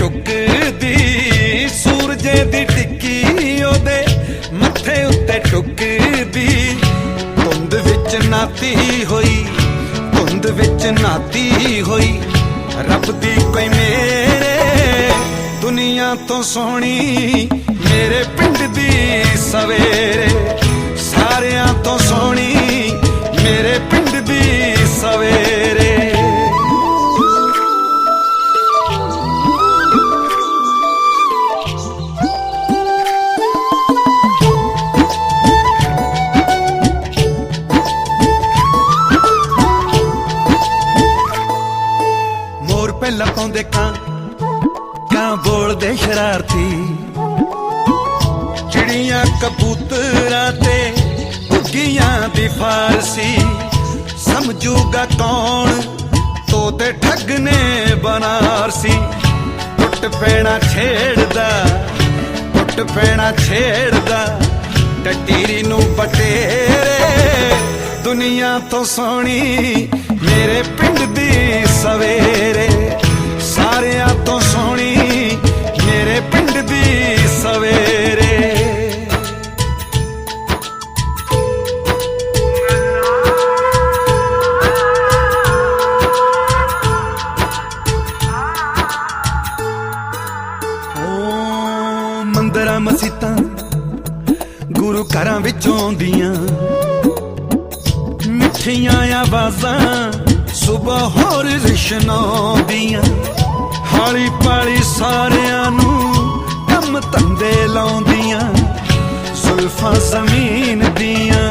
टुकदी सूरजे दी टिक्की ओदे मत्थे उत्ते टुकदी धुंद विच नाती होई धुंद विच नाती होई रब दी कोई मेरे दुनिया तो सोहनी मेरे पिंड दी सवेरे सारियां तो सोहनी मेरे पिंड दी सवेरे। मोर पहला पाउंदे कां बोलदे शरारती चिड़ियां कबूतरां ते घुग्गियां दी फारसी समझूगा कौन तोते ठग ने बनारसी टुट पैना छेड़दा टटीरी नू बटेरे दुनिया तो सोहनी मेरे पिंड दी सवेरे सारियां तो सोहनी मेरे पिंड दी सवेरे। मंदिरां मसीतां गुरु घरां विचों आउंदियां मिठियां आवाज़ां सुबह होर रिशनाउंदियां हाली पाली सारियां नू कम धंधे लाउंदियां जुल्फां ज़मीन दियां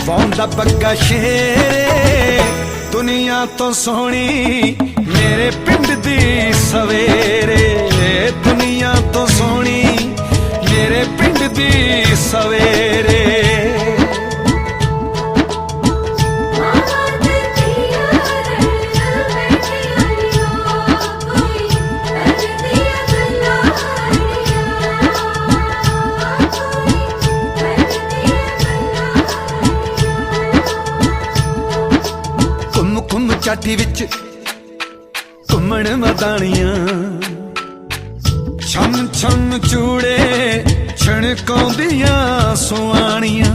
वाउंदा बग्गा शेरे दुनिया तो सोहनी मेरे पिंड दी सवेरे दुनिया तो सोहनी मेरे पिंड दी सवेरे। चाटी विच घुमण मदानियां छन छन चूड़े छणकाउंदियां सुआणियां।